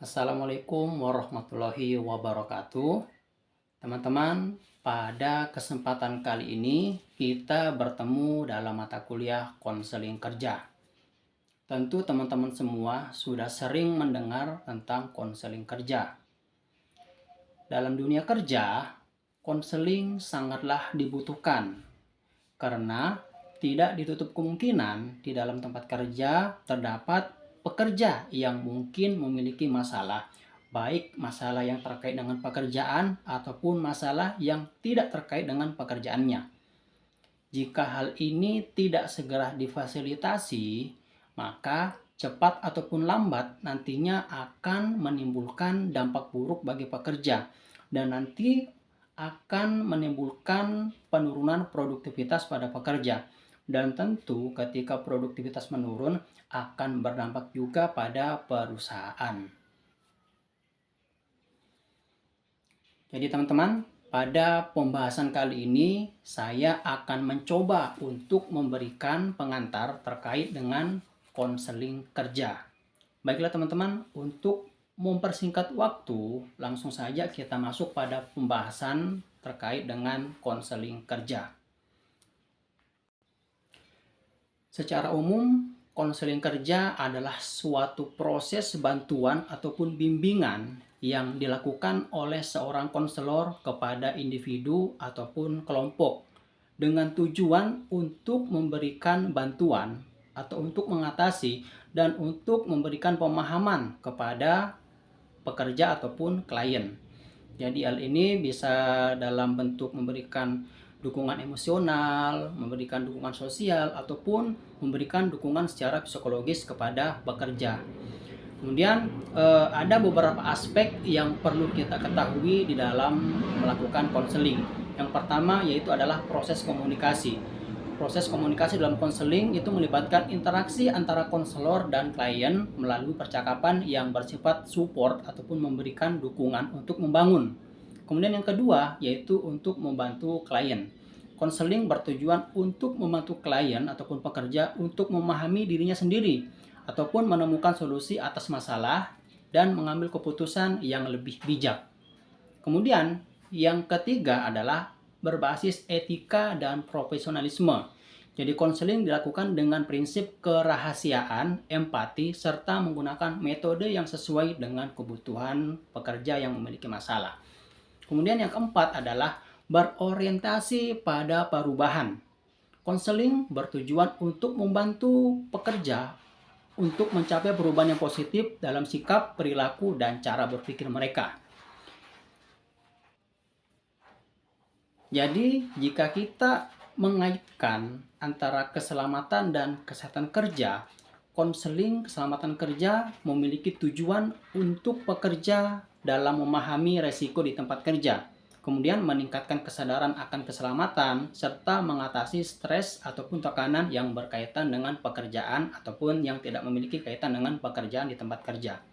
Assalamualaikum warahmatullahi wabarakatuh. Teman-teman, pada kesempatan kali ini kita bertemu dalam mata kuliah konseling kerja. Tentu teman-teman semua sudah sering mendengar tentang konseling kerja. Dalam dunia kerja, konseling sangatlah dibutuhkan karena tidak ditutup kemungkinan di dalam tempat kerja terdapat pekerja yang mungkin memiliki masalah, baik masalah yang terkait dengan pekerjaan ataupun masalah yang tidak terkait dengan pekerjaannya. Jika hal ini tidak segera difasilitasi, maka cepat ataupun lambat nantinya akan menimbulkan dampak buruk bagi pekerja dan nanti akan menimbulkan penurunan produktivitas pada pekerja. Dan tentu ketika produktivitas menurun akan berdampak juga pada perusahaan. Jadi teman-teman, pada pembahasan kali ini saya akan mencoba untuk memberikan pengantar terkait dengan konseling kerja. Baiklah teman-teman, untuk mempersingkat waktu, langsung saja kita masuk pada pembahasan terkait dengan konseling kerja. Secara umum, konseling kerja adalah suatu proses bantuan ataupun bimbingan yang dilakukan oleh seorang konselor kepada individu ataupun kelompok dengan tujuan untuk memberikan bantuan atau untuk mengatasi dan untuk memberikan pemahaman kepada pekerja ataupun klien. Jadi hal ini bisa dalam bentuk memberikan dukungan emosional, memberikan dukungan sosial, ataupun memberikan dukungan secara psikologis kepada pekerja. Kemudian ada beberapa aspek yang perlu kita ketahui di dalam melakukan konseling. Yang pertama yaitu adalah proses komunikasi. Proses komunikasi dalam konseling itu melibatkan interaksi antara konselor dan klien melalui percakapan yang bersifat support ataupun memberikan dukungan untuk membangun. Kemudian yang kedua yaitu untuk membantu klien. Konseling bertujuan untuk membantu klien ataupun pekerja untuk memahami dirinya sendiri ataupun menemukan solusi atas masalah dan mengambil keputusan yang lebih bijak. Kemudian yang ketiga adalah berbasis etika dan profesionalisme. Jadi konseling dilakukan dengan prinsip kerahasiaan, empati, serta menggunakan metode yang sesuai dengan kebutuhan pekerja yang memiliki masalah. Kemudian yang keempat adalah berorientasi pada perubahan. Konseling bertujuan untuk membantu pekerja untuk mencapai perubahan yang positif dalam sikap, perilaku, dan cara berpikir mereka. Jadi, jika kita mengaitkan antara keselamatan dan kesehatan kerja, konseling keselamatan kerja memiliki tujuan untuk pekerja dalam memahami resiko di tempat kerja, kemudian meningkatkan kesadaran akan keselamatan, serta mengatasi stres ataupun tekanan yang berkaitan dengan pekerjaan ataupun yang tidak memiliki kaitan dengan pekerjaan di tempat kerja.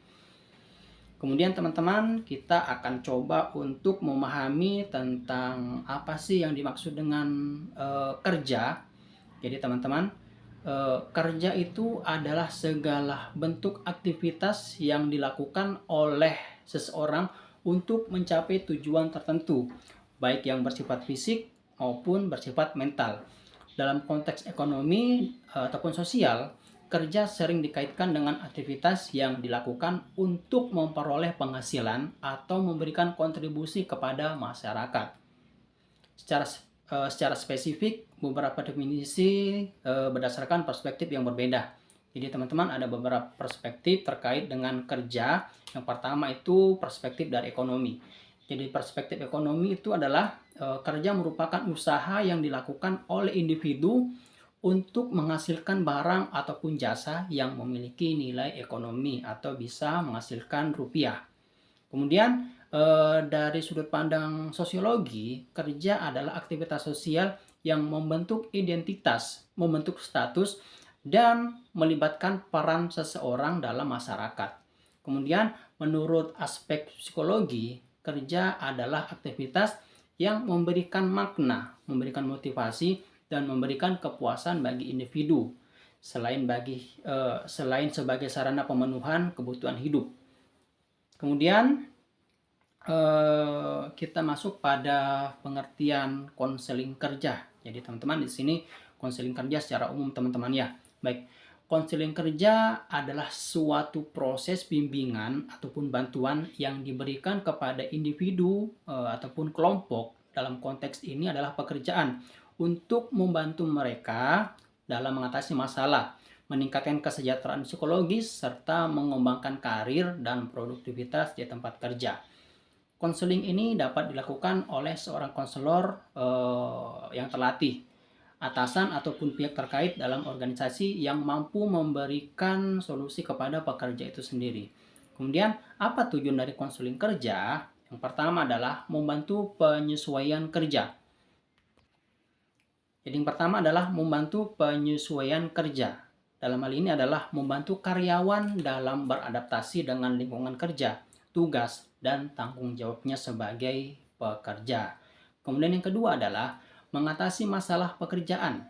Kemudian teman-teman, kita akan coba untuk memahami tentang apa sih yang dimaksud dengan kerja. Jadi teman-teman, kerja itu adalah segala bentuk aktivitas yang dilakukan oleh seseorang untuk mencapai tujuan tertentu, baik yang bersifat fisik maupun bersifat mental. Dalam konteks ekonomi ataupun sosial, kerja sering dikaitkan dengan aktivitas yang dilakukan untuk memperoleh penghasilan atau memberikan kontribusi kepada masyarakat. Secara spesifik, beberapa definisi berdasarkan perspektif yang berbeda. Jadi teman-teman, ada beberapa perspektif terkait dengan kerja. Yang pertama itu perspektif dari ekonomi. Jadi perspektif ekonomi itu adalah kerja merupakan usaha yang dilakukan oleh individu untuk menghasilkan barang ataupun jasa yang memiliki nilai ekonomi atau bisa menghasilkan rupiah. Kemudian dari sudut pandang sosiologi, kerja adalah aktivitas sosial yang membentuk identitas, membentuk status, dan melibatkan peran seseorang dalam masyarakat. Kemudian menurut aspek psikologi, kerja adalah aktivitas yang memberikan makna, memberikan motivasi, dan memberikan kepuasan bagi individu, selain sebagai sarana pemenuhan kebutuhan hidup. Kemudian kita masuk pada pengertian konseling kerja. Jadi teman-teman, di sini konseling kerja secara umum teman-teman ya. Baik, konseling kerja adalah suatu proses bimbingan ataupun bantuan yang diberikan kepada individu ataupun kelompok, dalam konteks ini adalah pekerjaan, untuk membantu mereka dalam mengatasi masalah, meningkatkan kesejahteraan psikologis, serta mengembangkan karir dan produktivitas di tempat kerja. Konseling ini dapat dilakukan oleh seorang konselor yang terlatih, atasan ataupun pihak terkait dalam organisasi yang mampu memberikan solusi kepada pekerja itu sendiri. Kemudian, apa tujuan dari konseling kerja? Yang pertama adalah membantu penyesuaian kerja. Jadi yang pertama adalah membantu penyesuaian kerja. Dalam hal ini adalah membantu karyawan dalam beradaptasi dengan lingkungan kerja, tugas, dan tanggung jawabnya sebagai pekerja. Kemudian yang kedua adalah mengatasi masalah pekerjaan.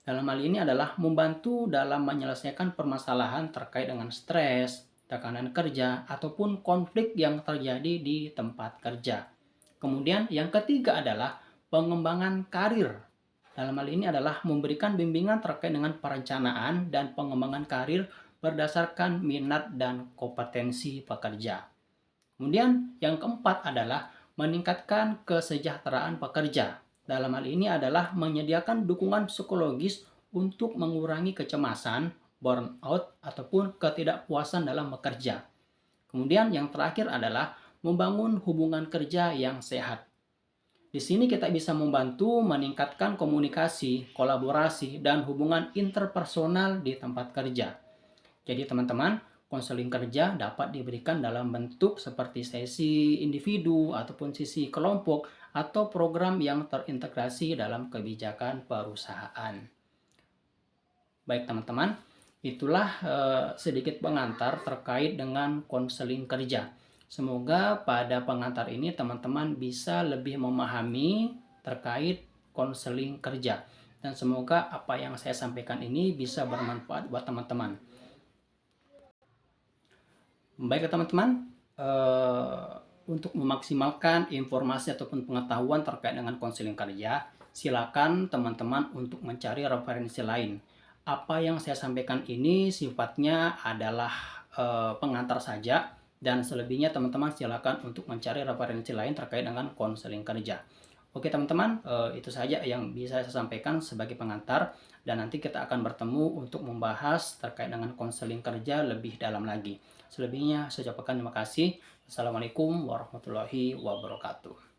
Dalam hal ini adalah membantu dalam menyelesaikan permasalahan terkait dengan stres, tekanan kerja, ataupun konflik yang terjadi di tempat kerja. Kemudian yang ketiga adalah pengembangan karir. Dalam hal ini adalah memberikan bimbingan terkait dengan perencanaan dan pengembangan karir berdasarkan minat dan kompetensi pekerja. Kemudian yang keempat adalah meningkatkan kesejahteraan pekerja. Dalam hal ini adalah menyediakan dukungan psikologis untuk mengurangi kecemasan, burnout, ataupun ketidakpuasan dalam bekerja. Kemudian yang terakhir adalah membangun hubungan kerja yang sehat. Di sini kita bisa membantu meningkatkan komunikasi, kolaborasi, dan hubungan interpersonal di tempat kerja. Jadi teman-teman, konseling kerja dapat diberikan dalam bentuk seperti sesi individu ataupun sesi kelompok atau program yang terintegrasi dalam kebijakan perusahaan. Baik teman-teman, itulah sedikit pengantar terkait dengan konseling kerja. Semoga pada pengantar ini teman-teman bisa lebih memahami terkait konseling kerja. Dan semoga apa yang saya sampaikan ini bisa bermanfaat buat teman-teman. Baik teman-teman, untuk memaksimalkan informasi ataupun pengetahuan terkait dengan konseling kerja, silakan teman-teman untuk mencari referensi lain. Apa yang saya sampaikan ini sifatnya adalah pengantar saja, dan selebihnya teman-teman silakan untuk mencari referensi lain terkait dengan konseling kerja. Oke teman-teman, itu saja yang bisa saya sampaikan sebagai pengantar, dan nanti kita akan bertemu untuk membahas terkait dengan konseling kerja lebih dalam lagi. Selebihnya saya ucapkan terima kasih. Assalamualaikum warahmatullahi wabarakatuh.